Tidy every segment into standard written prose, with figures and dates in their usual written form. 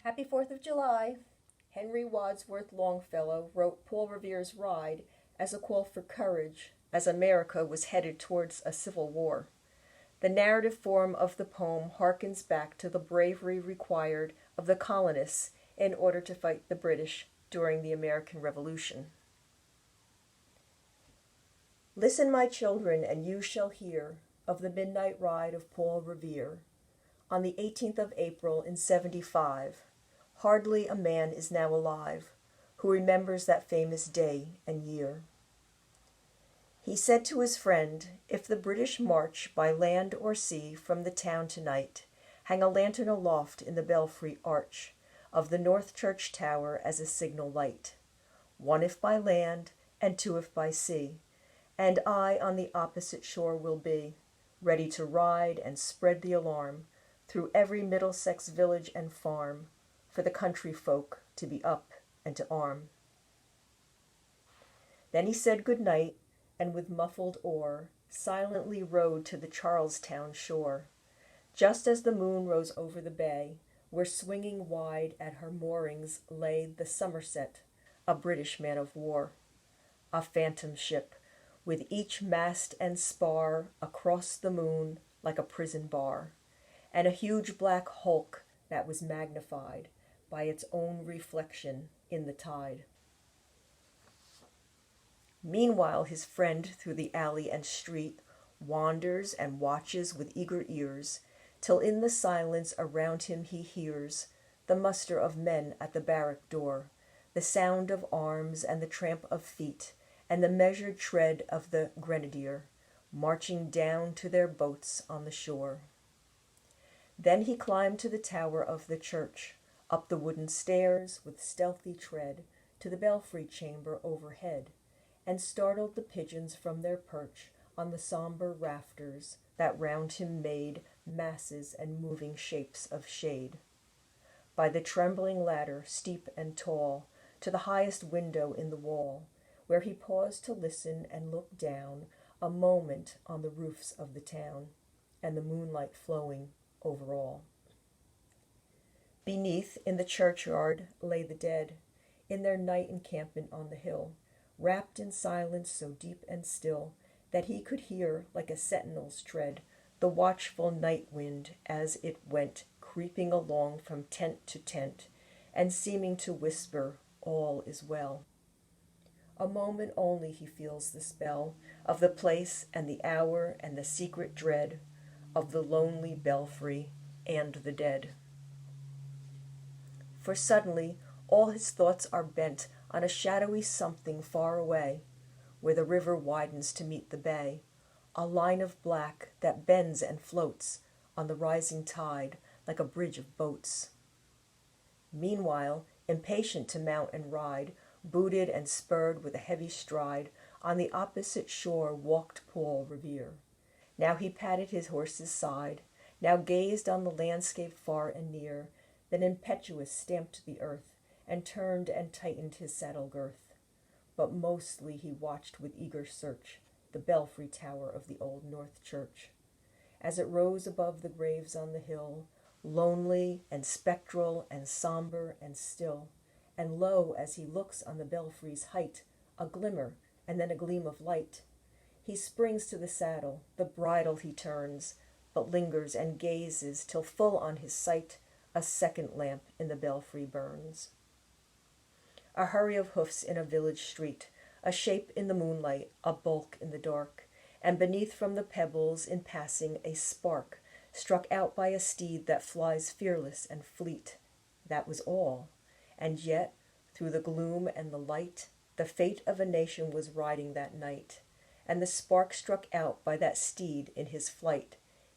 Happy 4th of July! Henry Wadsworth Longfellow wrote Paul Revere's Ride as a call for courage as America was headed towards a civil war. The narrative form of the poem harkens back to the bravery required of the colonists in order to fight the British during the American Revolution. Listen, my children, and you shall hear of the midnight ride of Paul Revere. On the 18th of April in 75, hardly a man is now alive who remembers that famous day and year. He said to his friend, "If the British march by land or sea from the town tonight, hang a lantern aloft in the belfry arch of the North Church tower as a signal light. One if by land, and two if by sea, and I on the opposite shore will be, ready to ride and spread the alarm through every Middlesex village and farm, for the country folk to be up and to arm." Then he said good night, and with muffled oar silently rowed to the Charlestown shore, just as the moon rose over the bay, where swinging wide at her moorings lay the Somerset, a British man of war, a phantom ship, with each mast and spar across the moon like a prison bar, and a huge black hulk that was magnified by its own reflection in the tide. Meanwhile his friend through the alley and street wanders and watches with eager ears, till in the silence around him he hears the muster of men at the barrack door, the sound of arms and the tramp of feet, and the measured tread of the grenadier, marching down to their boats on the shore. Then he climbed to the tower of the church, up the wooden stairs with stealthy tread to the belfry chamber overhead, and startled the pigeons from their perch on the sombre rafters that round him made masses and moving shapes of shade. By the trembling ladder, steep and tall, to the highest window in the wall, where he paused to listen and look down a moment on the roofs of the town, and the moonlight flowing over all. Beneath, in the churchyard, lay the dead, in their night encampment on the hill, wrapped in silence so deep and still that he could hear, like a sentinel's tread, the watchful night wind as it went creeping along from tent to tent, and seeming to whisper, "All is well." A moment only he feels the spell of the place and the hour and the secret dread of the lonely belfry and the dead. For suddenly all his thoughts are bent on a shadowy something far away, where the river widens to meet the bay, a line of black that bends and floats on the rising tide like a bridge of boats. Meanwhile, impatient to mount and ride, booted and spurred with a heavy stride, on the opposite shore walked Paul Revere. Now he patted his horse's side, now gazed on the landscape far and near, then impetuous stamped the earth, and turned and tightened his saddle girth. But mostly he watched with eager search the belfry tower of the old North Church, as it rose above the graves on the hill, lonely and spectral and sombre and still, and lo, as he looks on the belfry's height, a glimmer and then a gleam of light. He springs to the saddle, the bridle he turns, but lingers and gazes till full on his sight a second lamp in the belfry burns. A hurry of hoofs in a village street, a shape in the moonlight, a bulk in the dark, and beneath from the pebbles in passing a spark, struck out by a steed that flies fearless and fleet. That was all, and yet, through the gloom and the light, the fate of a nation was riding that night, and the spark struck out by that steed in his flight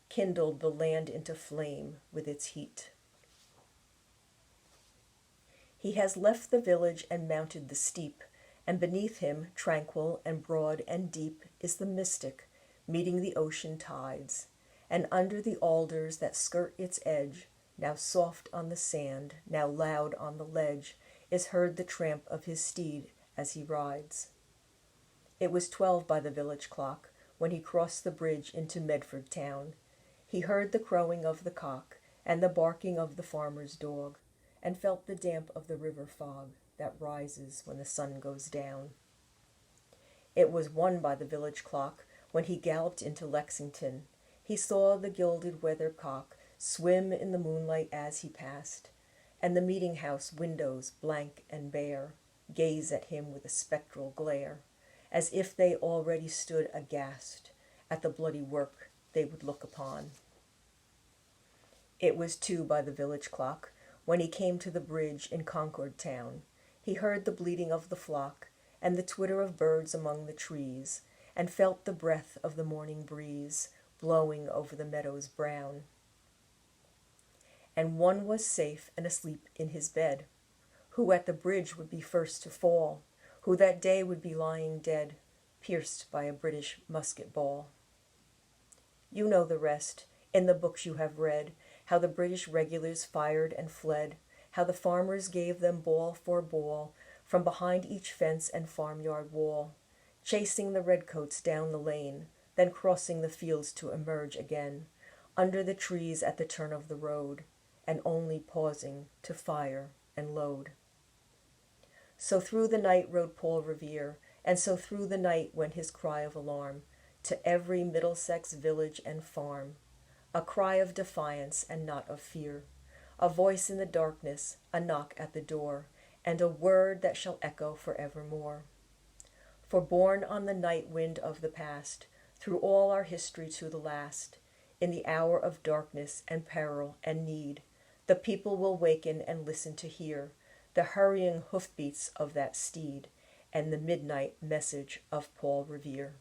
kindled the land into flame with its heat. He has left the village and mounted the steep, and beneath him, tranquil and broad and deep, is the mystic, meeting the ocean tides, and under the alders that skirt its edge, now soft on the sand, now loud on the ledge, is heard the tramp of his steed as he rides. It was 12 by the village clock when he crossed the bridge into Medford town. He heard the crowing of the cock and the barking of the farmer's dog, and felt the damp of the river fog that rises when the sun goes down. It was 1 by the village clock when he galloped into Lexington. He saw the gilded weathercock swim in the moonlight as he passed, and the meeting-house windows, blank and bare, gaze at him with a spectral glare, as if they already stood aghast at the bloody work they would look upon. It was 2 by the village clock when he came to the bridge in Concord town. He heard the bleating of the flock and the twitter of birds among the trees, and felt the breath of the morning breeze blowing over the meadows brown. And one was safe and asleep in his bed, who at the bridge would be first to fall, who that day would be lying dead, pierced by a British musket ball. You know the rest, in the books you have read, how the British regulars fired and fled, how the farmers gave them ball for ball from behind each fence and farmyard wall, chasing the redcoats down the lane, then crossing the fields to emerge again, under the trees at the turn of the road, and only pausing to fire and load. So through the night rode Paul Revere, and so through the night went his cry of alarm to every Middlesex village and farm, a cry of defiance and not of fear, a voice in the darkness, a knock at the door, and a word that shall echo forevermore. For borne on the night wind of the past, through all our history to the last, in the hour of darkness and peril and need, the people will waken and listen to hear the hurrying hoofbeats of that steed and the midnight message of Paul Revere.